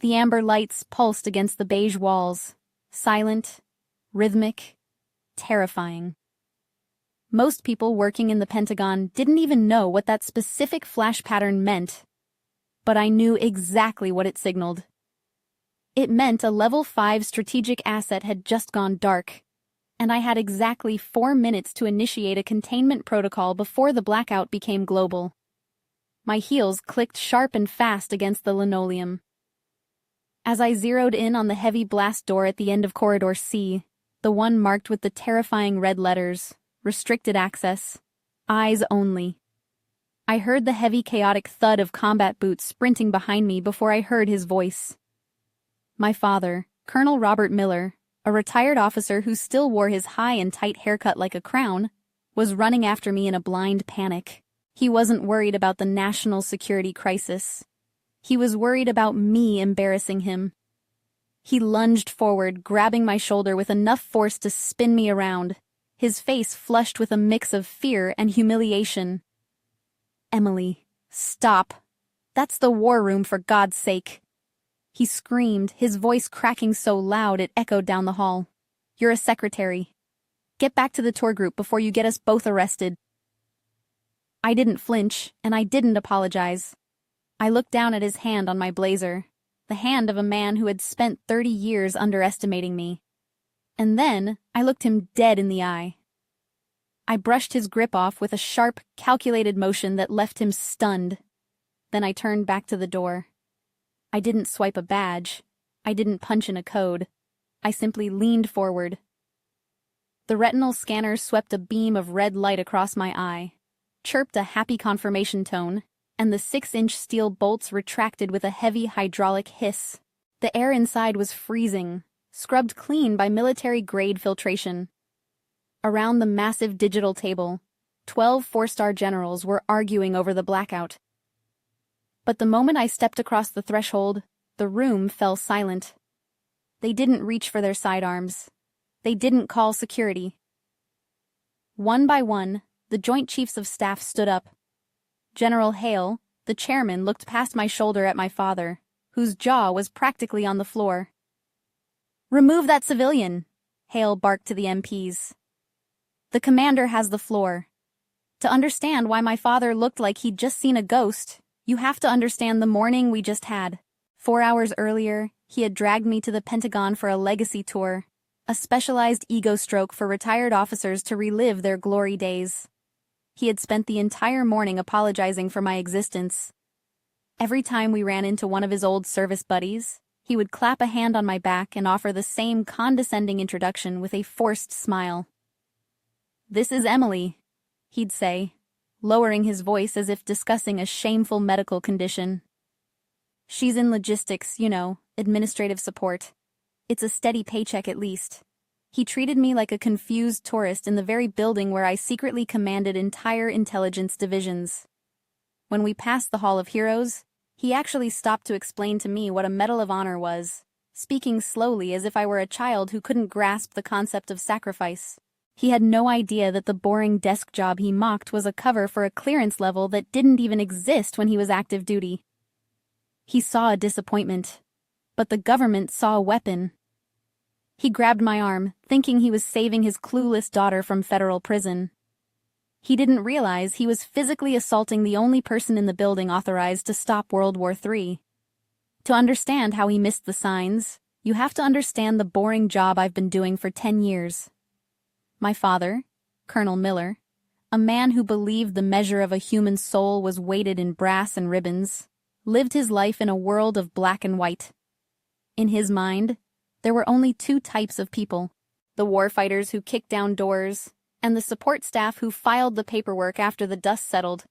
The amber lights pulsed against the beige walls, silent, rhythmic, terrifying. Most people working in the Pentagon didn't even know what that specific flash pattern meant, but I knew exactly what it signaled. It meant a level 5 strategic asset had just gone dark, and I had exactly 4 minutes to initiate a containment protocol before the blackout became global. My heels clicked sharp and fast against the linoleum. As I zeroed in on the heavy blast door at the end of Corridor C, the one marked with the terrifying red letters, restricted access, eyes only. I heard the heavy chaotic thud of combat boots sprinting behind me before I heard his voice. My father, Colonel Robert Miller, a retired officer who still wore his high and tight haircut like a crown, was running after me in a blind panic. He wasn't worried about the national security crisis. He was worried about me embarrassing him. He lunged forward, grabbing my shoulder with enough force to spin me around, his face flushed with a mix of fear and humiliation. "Emily, stop. That's the war room, for God's sake." He screamed, his voice cracking so loud it echoed down the hall. "You're a secretary. Get back to the tour group before you get us both arrested." I didn't flinch, and I didn't apologize. I looked down at his hand on my blazer, the hand of a man who had spent 30 years underestimating me. And then I looked him dead in the eye. I brushed his grip off with a sharp, calculated motion that left him stunned. Then I turned back to the door. I didn't swipe a badge. I didn't punch in a code. I simply leaned forward. The retinal scanner swept a beam of red light across my eye, chirped a happy confirmation tone, and the 6-inch steel bolts retracted with a heavy hydraulic hiss. The air inside was freezing, scrubbed clean by military-grade filtration. Around the massive digital table, 12 four-star generals were arguing over the blackout. But the moment I stepped across the threshold, the room fell silent. They didn't reach for their sidearms. They didn't call security. One by one, the Joint Chiefs of Staff stood up. General Hale, the chairman, looked past my shoulder at my father, whose jaw was practically on the floor. "Remove that civilian," Hale barked to the MPs. "The commander has the floor." To understand why my father looked like he'd just seen a ghost, you have to understand the morning we just had. 4 hours earlier, he had dragged me to the Pentagon for a legacy tour, a specialized ego stroke for retired officers to relive their glory days. He had spent the entire morning apologizing for my existence. Every time we ran into one of his old service buddies, he would clap a hand on my back and offer the same condescending introduction with a forced smile. "This is Emily," he'd say, lowering his voice as if discussing a shameful medical condition. "She's in logistics, administrative support. It's a steady paycheck at least." He treated me like a confused tourist in the very building where I secretly commanded entire intelligence divisions. When we passed the Hall of Heroes, he actually stopped to explain to me what a Medal of Honor was, speaking slowly as if I were a child who couldn't grasp the concept of sacrifice. He had no idea that the boring desk job he mocked was a cover for a clearance level that didn't even exist when he was active duty. He saw a disappointment, but the government saw a weapon. He grabbed my arm, thinking he was saving his clueless daughter from federal prison. He didn't realize he was physically assaulting the only person in the building authorized to stop World War III. To understand how he missed the signs, you have to understand the boring job I've been doing for 10 years. My father, Colonel Miller, a man who believed the measure of a human soul was weighted in brass and ribbons, lived his life in a world of black and white. In his mind, there were only 2 types of people: the warfighters who kicked down doors, and the support staff who filed the paperwork after the dust settled.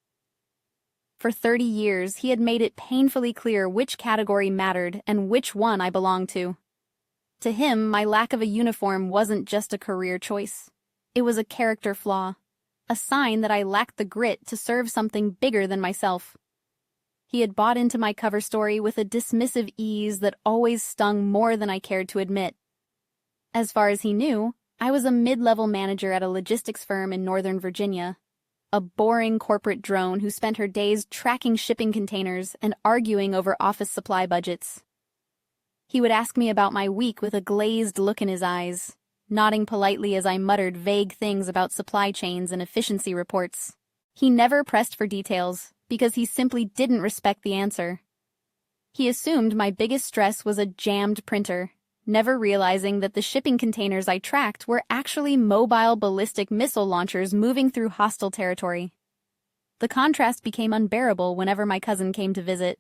For 30 years, he had made it painfully clear which category mattered and which one I belonged to. To him, my lack of a uniform wasn't just a career choice. It was a character flaw, a sign that I lacked the grit to serve something bigger than myself. He had bought into my cover story with a dismissive ease that always stung more than I cared to admit. As far as he knew, I was a mid-level manager at a logistics firm in Northern Virginia, a boring corporate drone who spent her days tracking shipping containers and arguing over office supply budgets. He would ask me about my week with a glazed look in his eyes, nodding politely as I muttered vague things about supply chains and efficiency reports. He never pressed for details, because he simply didn't respect the answer. He assumed my biggest stress was a jammed printer, never realizing that the shipping containers I tracked were actually mobile ballistic missile launchers moving through hostile territory. The contrast became unbearable whenever my cousin came to visit.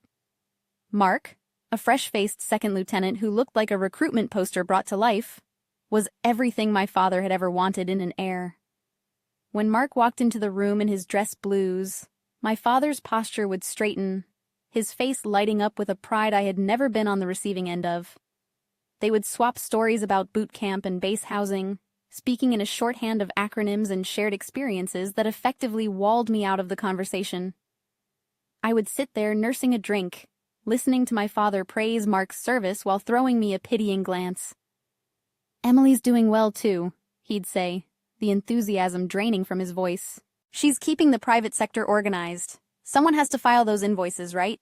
Mark, a fresh-faced second lieutenant who looked like a recruitment poster brought to life, was everything my father had ever wanted in an heir. When Mark walked into the room in his dress blues, my father's posture would straighten, his face lighting up with a pride I had never been on the receiving end of. They would swap stories about boot camp and base housing, speaking in a shorthand of acronyms and shared experiences that effectively walled me out of the conversation. I would sit there nursing a drink, listening to my father praise Mark's service while throwing me a pitying glance. "Emily's doing well, too," he'd say, the enthusiasm draining from his voice. "She's keeping the private sector organized. Someone has to file those invoices, right?"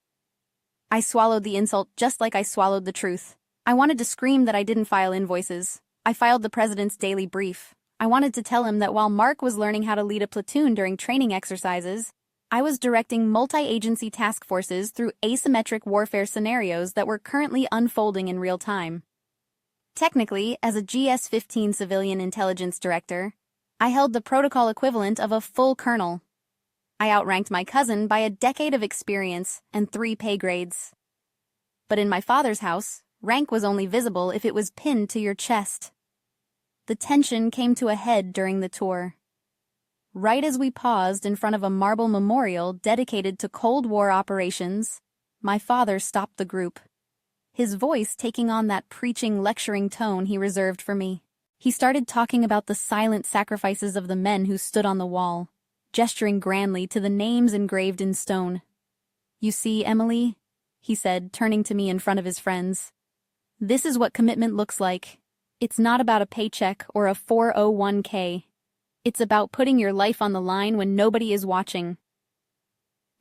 I swallowed the insult just like I swallowed the truth. I wanted to scream that I didn't file invoices. I filed the president's daily brief. I wanted to tell him that while Mark was learning how to lead a platoon during training exercises, I was directing multi-agency task forces through asymmetric warfare scenarios that were currently unfolding in real time. Technically, as a GS-15 civilian intelligence director, I held the protocol equivalent of a full colonel. I outranked my cousin by a decade of experience and 3 pay grades. But in my father's house, rank was only visible if it was pinned to your chest. The tension came to a head during the tour. Right as we paused in front of a marble memorial dedicated to Cold War operations, my father stopped the group, his voice taking on that preaching, lecturing tone he reserved for me. He started talking about the silent sacrifices of the men who stood on the wall, gesturing grandly to the names engraved in stone. "You see, Emily," he said, turning to me in front of his friends, "this is what commitment looks like. It's not about a paycheck or a 401k. It's about putting your life on the line when nobody is watching."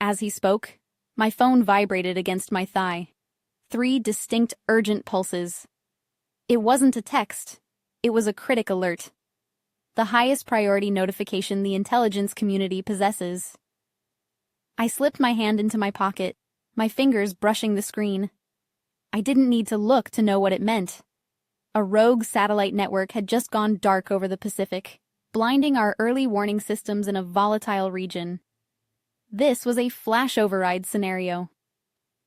As he spoke, my phone vibrated against my thigh. 3 distinct urgent pulses. It wasn't a text. It was a critic alert. The highest priority notification the intelligence community possesses. I slipped my hand into my pocket, my fingers brushing the screen. I didn't need to look to know what it meant. A rogue satellite network had just gone dark over the Pacific, blinding our early warning systems in a volatile region. This was a flash override scenario.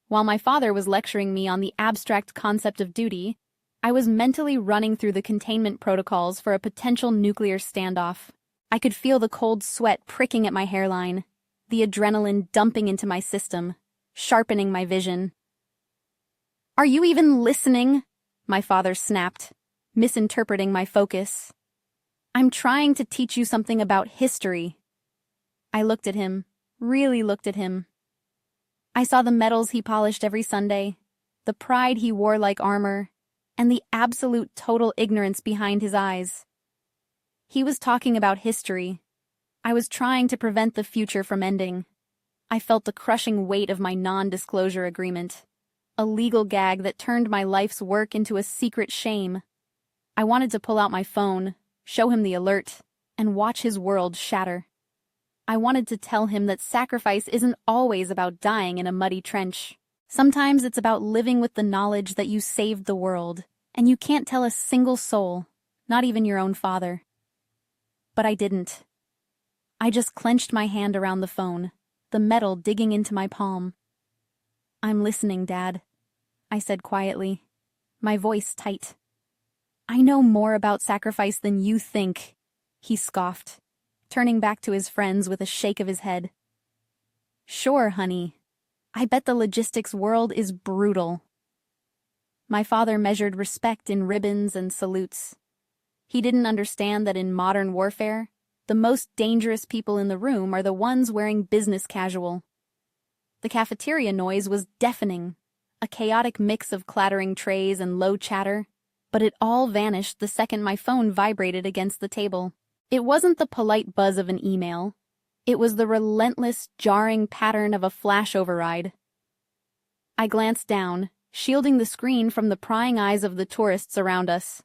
While my father was lecturing me on the abstract concept of duty, I was mentally running through the containment protocols for a potential nuclear standoff. I could feel the cold sweat pricking at my hairline, the adrenaline dumping into my system, sharpening my vision. "Are you even listening?" my father snapped, misinterpreting my focus. "I'm trying to teach you something about history." I looked at him, really looked at him. I saw the medals he polished every Sunday, the pride he wore like armor, and the absolute total ignorance behind his eyes. He was talking about history. I was trying to prevent the future from ending. I felt the crushing weight of my non-disclosure agreement, a legal gag that turned my life's work into a secret shame. I wanted to pull out my phone, show him the alert, and watch his world shatter. I wanted to tell him that sacrifice isn't always about dying in a muddy trench. Sometimes it's about living with the knowledge that you saved the world, and you can't tell a single soul, not even your own father. But I didn't. I just clenched my hand around the phone, the metal digging into my palm. "I'm listening, Dad," I said quietly, my voice tight. "I know more about sacrifice than you think," he scoffed, turning back to his friends with a shake of his head. "Sure, honey. I bet the logistics world is brutal." My father measured respect in ribbons and salutes. He didn't understand that in modern warfare, the most dangerous people in the room are the ones wearing business casual. The cafeteria noise was deafening, a chaotic mix of clattering trays and low chatter, but it all vanished the second my phone vibrated against the table. It wasn't the polite buzz of an email. It was the relentless, jarring pattern of a flash override. I glanced down, shielding the screen from the prying eyes of the tourists around us.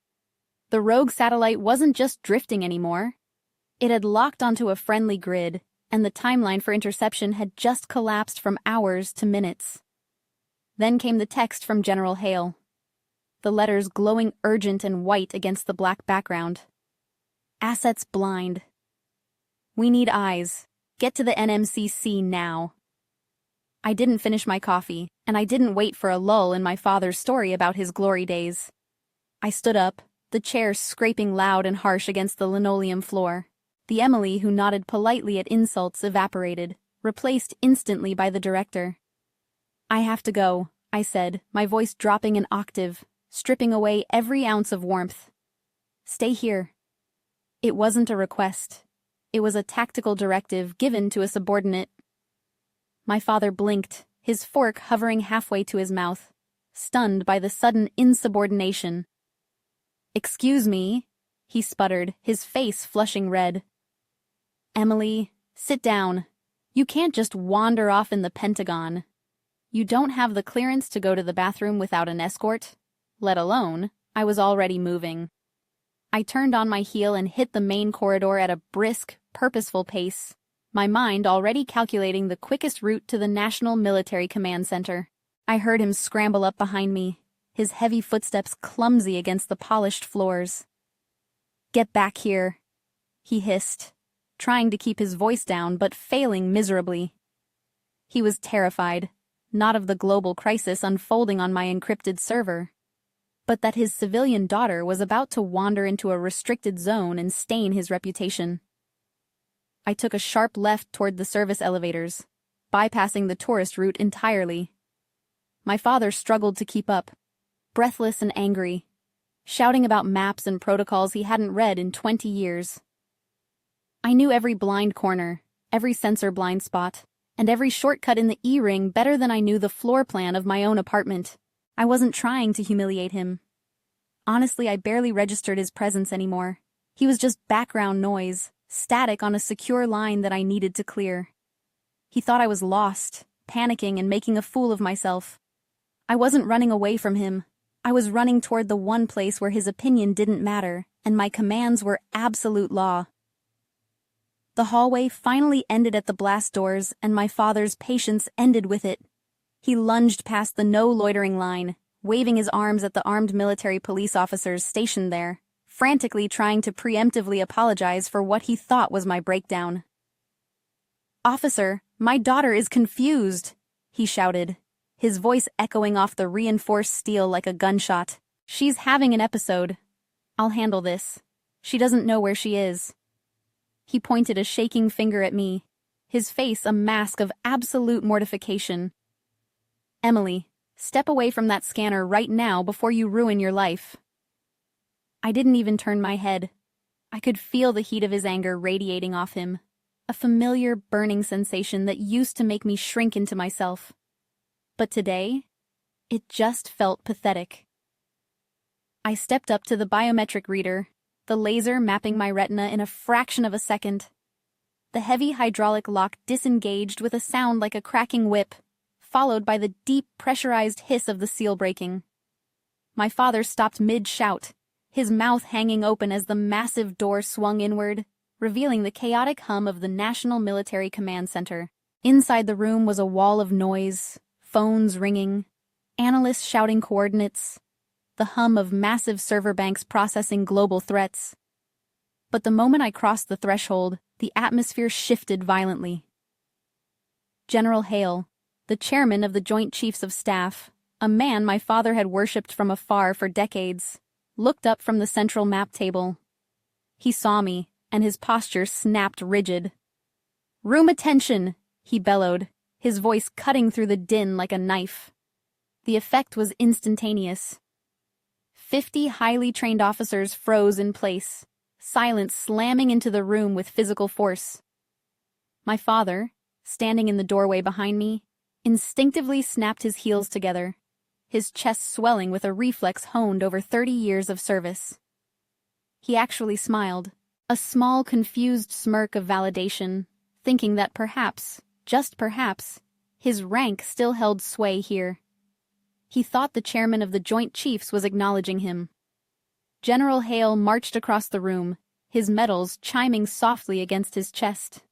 The rogue satellite wasn't just drifting anymore. It had locked onto a friendly grid, and the timeline for interception had just collapsed from hours to minutes. Then came the text from General Hale, the letters glowing urgent and white against the black background. Assets blind. We need eyes. Get to the NMCC now. I didn't finish my coffee, and I didn't wait for a lull in my father's story about his glory days. I stood up, the chair scraping loud and harsh against the linoleum floor. The Emily who nodded politely at insults evaporated, replaced instantly by the director. I have to go, I said, my voice dropping an octave, stripping away every ounce of warmth. Stay here. It wasn't a request. It was a tactical directive given to a subordinate. My father blinked, his fork hovering halfway to his mouth, stunned by the sudden insubordination. Excuse me, he sputtered, his face flushing red. Emily, sit down. You can't just wander off in the Pentagon. You don't have the clearance to go to the bathroom without an escort, let alone, I was already moving. I turned on my heel and hit the main corridor at a brisk, purposeful pace, my mind already calculating the quickest route to the National Military Command Center. I heard him scramble up behind me, his heavy footsteps clumsy against the polished floors. Get back here, he hissed, trying to keep his voice down but failing miserably. He was terrified, not of the global crisis unfolding on my encrypted server, but that his civilian daughter was about to wander into a restricted zone and stain his reputation. I took a sharp left toward the service elevators, bypassing the tourist route entirely. My father struggled to keep up, breathless and angry, shouting about maps and protocols he hadn't read in 20 years. I knew every blind corner, every sensor blind spot, and every shortcut in the E-ring better than I knew the floor plan of my own apartment. I wasn't trying to humiliate him. Honestly, I barely registered his presence anymore. He was just background noise, static on a secure line that I needed to clear. He thought I was lost, panicking and making a fool of myself. I wasn't running away from him. I was running toward the one place where his opinion didn't matter, and my commands were absolute law. The hallway finally ended at the blast doors, and my father's patience ended with it. He lunged past the no loitering line, waving his arms at the armed military police officers stationed there, frantically trying to preemptively apologize for what he thought was my breakdown. "Officer, my daughter is confused," he shouted, his voice echoing off the reinforced steel like a gunshot. "She's having an episode. I'll handle this. She doesn't know where she is." He pointed a shaking finger at me, his face a mask of absolute mortification. "Emily, step away from that scanner right now before you ruin your life." I didn't even turn my head. I could feel the heat of his anger radiating off him, a familiar burning sensation that used to make me shrink into myself. But today, it just felt pathetic. I stepped up to the biometric reader, the laser mapping my retina in a fraction of a second. The heavy hydraulic lock disengaged with a sound like a cracking whip, followed by the deep, pressurized hiss of the seal breaking. My father stopped mid-shout, his mouth hanging open as the massive door swung inward, revealing the chaotic hum of the National Military Command Center. Inside the room was a wall of noise, phones ringing, analysts shouting coordinates, the hum of massive server banks processing global threats. But the moment I crossed the threshold, the atmosphere shifted violently. General Hale, the chairman of the Joint Chiefs of Staff, a man my father had worshipped from afar for decades, looked up from the central map table. He saw me, and his posture snapped rigid. "Room attention!" he bellowed, his voice cutting through the din like a knife. The effect was instantaneous. 50 highly trained officers froze in place, silence slamming into the room with physical force. My father, standing in the doorway behind me, instinctively snapped his heels together, his chest swelling with a reflex honed over 30 years of service. He actually smiled, a small confused smirk of validation, thinking that perhaps, just perhaps, his rank still held sway here. He thought the chairman of the Joint Chiefs was acknowledging him. General Hale marched across the room, his medals chiming softly against his chest.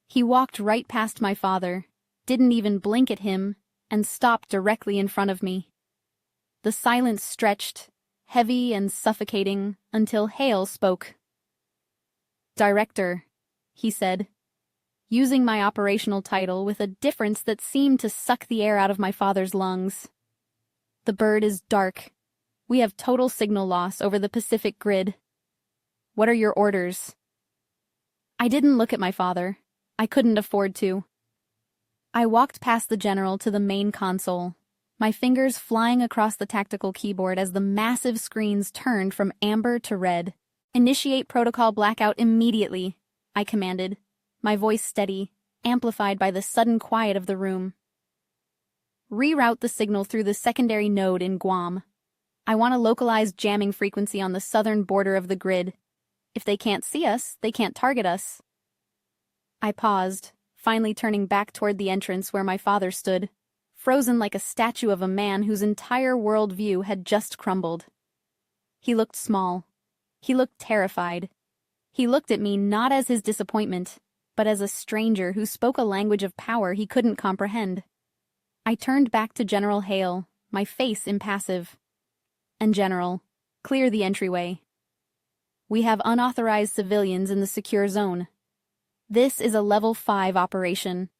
He walked right past my father, didn't even blink at him, and stopped directly in front of me. The silence stretched, heavy and suffocating, until Hale spoke. "Director," he said, using my operational title with a difference that seemed to suck the air out of my father's lungs. "The bird is dark. We have total signal loss over the Pacific grid. What are your orders?" I didn't look at my father. I couldn't afford to. I walked past the general to the main console, my fingers flying across the tactical keyboard as the massive screens turned from amber to red. "Initiate protocol blackout immediately," I commanded, my voice steady, amplified by the sudden quiet of the room. "Reroute the signal through the secondary node in Guam. I want a localized jamming frequency on the southern border of the grid. If they can't see us, they can't target us." I paused, finally turning back toward the entrance where my father stood, frozen like a statue of a man whose entire world view had just crumbled. He looked small. He looked terrified. He looked at me not as his disappointment, but as a stranger who spoke a language of power he couldn't comprehend. I turned back to General Hale, my face impassive. "And General, clear the entryway. We have unauthorized civilians in the secure zone. This is a level 5 operation.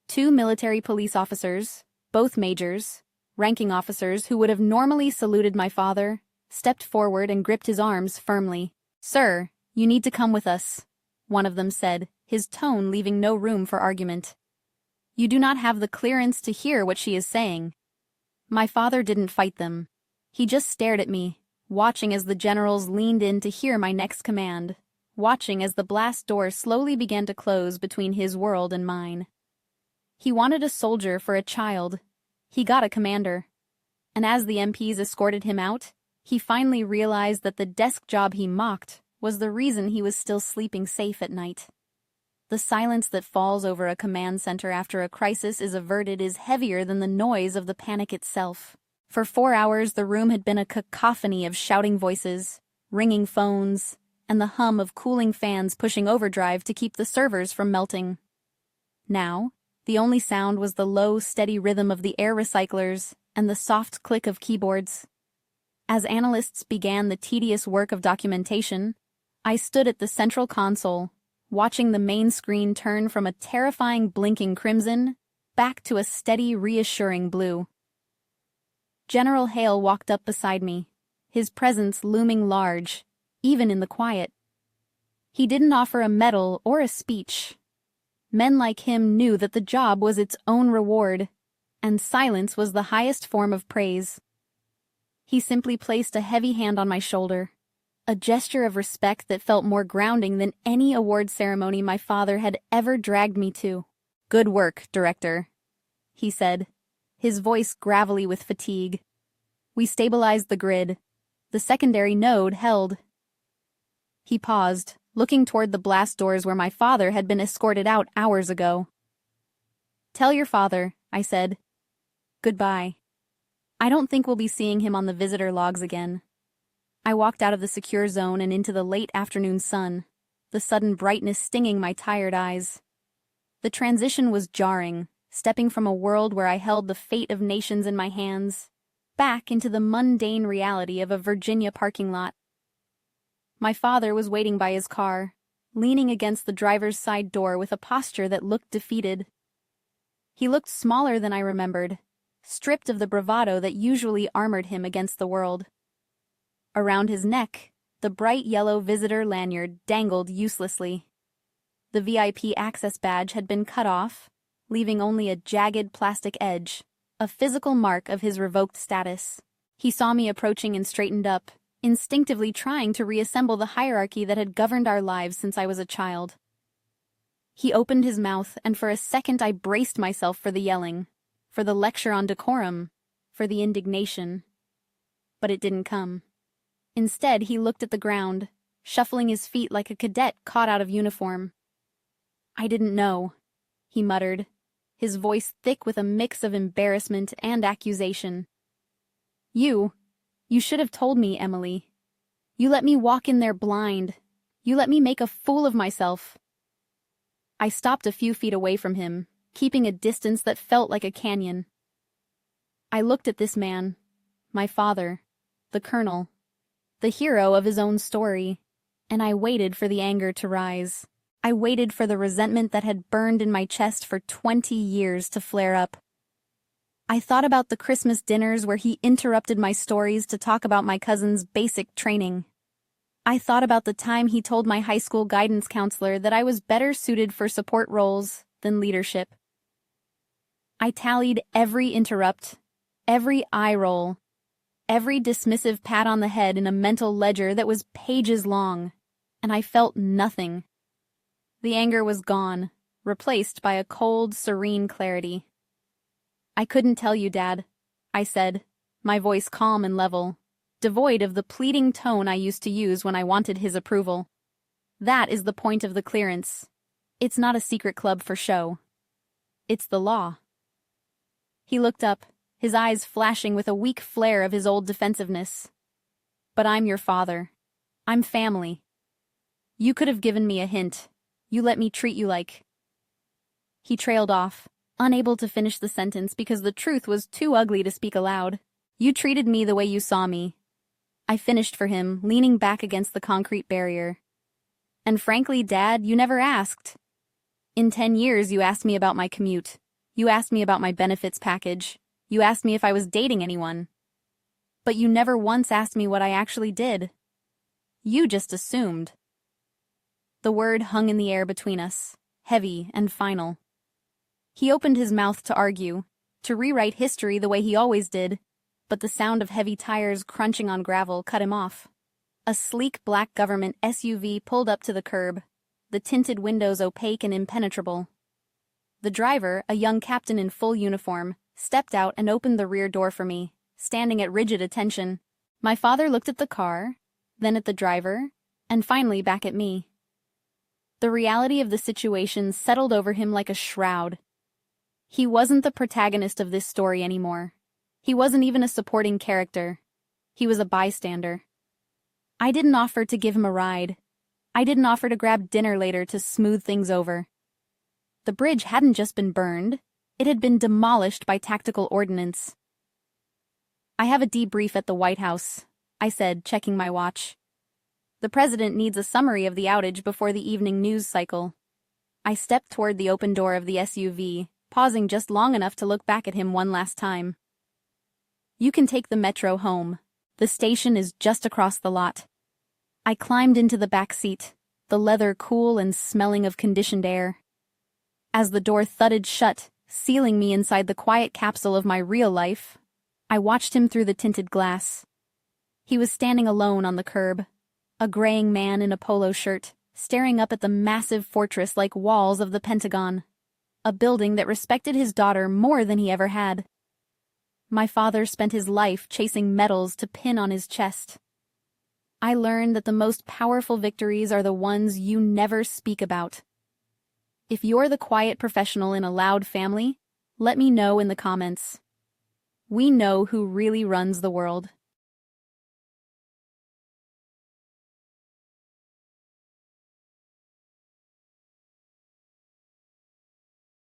2 military police officers, both majors, ranking officers who would have normally saluted my father, stepped forward and gripped his arms firmly. "Sir, you need to come with us," one of them said, his tone leaving no room for argument. "You do not have the clearance to hear what she is saying." My father didn't fight them. He just stared at me, watching as the generals leaned in to hear my next command, watching as the blast door slowly began to close between his world and mine. He wanted a soldier for a child. He got a commander. And as the MPs escorted him out, he finally realized that the desk job he mocked was the reason he was still sleeping safe at night. The silence that falls over a command center after a crisis is averted is heavier than the noise of the panic itself. For 4 hours, the room had been a cacophony of shouting voices, ringing phones, and the hum of cooling fans pushing overdrive to keep the servers from melting. Now, the only sound was the low, steady rhythm of the air recyclers and the soft click of keyboards. As analysts began the tedious work of documentation, I stood at the central console, watching the main screen turn from a terrifying blinking crimson back to a steady, reassuring blue. General Hale walked up beside me, his presence looming large, even in the quiet. He didn't offer a medal or a speech. Men like him knew that the job was its own reward, and silence was the highest form of praise. He simply placed a heavy hand on my shoulder, a gesture of respect that felt more grounding than any award ceremony my father had ever dragged me to. "Good work, Director," he said, his voice gravelly with fatigue. "We stabilized the grid. The secondary node held." He paused, looking toward the blast doors where my father had been escorted out hours ago. "Tell your father," I said. "Goodbye. I don't think we'll be seeing him on the visitor logs again." I walked out of the secure zone and into the late afternoon sun, the sudden brightness stinging my tired eyes. The transition was jarring, stepping from a world where I held the fate of nations in my hands, back into the mundane reality of a Virginia parking lot. My father was waiting by his car, leaning against the driver's side door with a posture that looked defeated. He looked smaller than I remembered, stripped of the bravado that usually armored him against the world. Around his neck, the bright yellow visitor lanyard dangled uselessly. The VIP access badge had been cut off, leaving only a jagged plastic edge, a physical mark of his revoked status. He saw me approaching and straightened up, instinctively trying to reassemble the hierarchy that had governed our lives since I was a child. He opened his mouth, and for a second I braced myself for the yelling, for the lecture on decorum, for the indignation. But it didn't come. Instead, he looked at the ground, shuffling his feet like a cadet caught out of uniform. "I didn't know," he muttered, his voice thick with a mix of embarrassment and accusation. You should have told me, Emily. You let me walk in there blind. You let me make a fool of myself. I stopped a few feet away from him, keeping a distance that felt like a canyon. I looked at this man, my father, the colonel, the hero of his own story, and I waited for the anger to rise. I waited for the resentment that had burned in my chest for 20 years to flare up. I thought about the Christmas dinners where he interrupted my stories to talk about my cousin's basic training. I thought about the time he told my high school guidance counselor that I was better suited for support roles than leadership. I tallied every interrupt, every eye roll, every dismissive pat on the head in a mental ledger that was pages long, and I felt nothing. The anger was gone, replaced by a cold, serene clarity. I couldn't tell you, Dad, I said, my voice calm and level, devoid of the pleading tone I used to use when I wanted his approval. That is the point of the clearance. It's not a secret club for show. It's the law. He looked up, his eyes flashing with a weak flare of his old defensiveness. But I'm your father. I'm family. You could have given me a hint. You let me treat you like... He trailed off, unable to finish the sentence because the truth was too ugly to speak aloud. You treated me the way you saw me. I finished for him, leaning back against the concrete barrier. And frankly, Dad, you never asked. In 10 years, you asked me about my commute. You asked me about my benefits package. You asked me if I was dating anyone. But you never once asked me what I actually did. You just assumed. The word hung in the air between us, heavy and final. He opened his mouth to argue, to rewrite history the way he always did, but the sound of heavy tires crunching on gravel cut him off. A sleek black government SUV pulled up to the curb, the tinted windows opaque and impenetrable. The driver, a young captain in full uniform, stepped out and opened the rear door for me, standing at rigid attention. My father looked at the car, then at the driver, and finally back at me. The reality of the situation settled over him like a shroud. He wasn't the protagonist of this story anymore. He wasn't even a supporting character. He was a bystander. I didn't offer to give him a ride. I didn't offer to grab dinner later to smooth things over. The bridge hadn't just been burned. It had been demolished by tactical ordnance. I have a debrief at the White House, I said, checking my watch. The president needs a summary of the outage before the evening news cycle. I stepped toward the open door of the SUV, pausing just long enough to look back at him one last time. You can take the metro home. The station is just across the lot. I climbed into the back seat, the leather cool and smelling of conditioned air. As the door thudded shut, sealing me inside the quiet capsule of my real life, I watched him through the tinted glass. He was standing alone on the curb, a graying man in a polo shirt, staring up at the massive fortress-like walls of the Pentagon, a building that respected his daughter more than he ever had. My father spent his life chasing medals to pin on his chest. I learned that the most powerful victories are the ones you never speak about. If you're the quiet professional in a loud family, let me know in the comments. We know who really runs the world.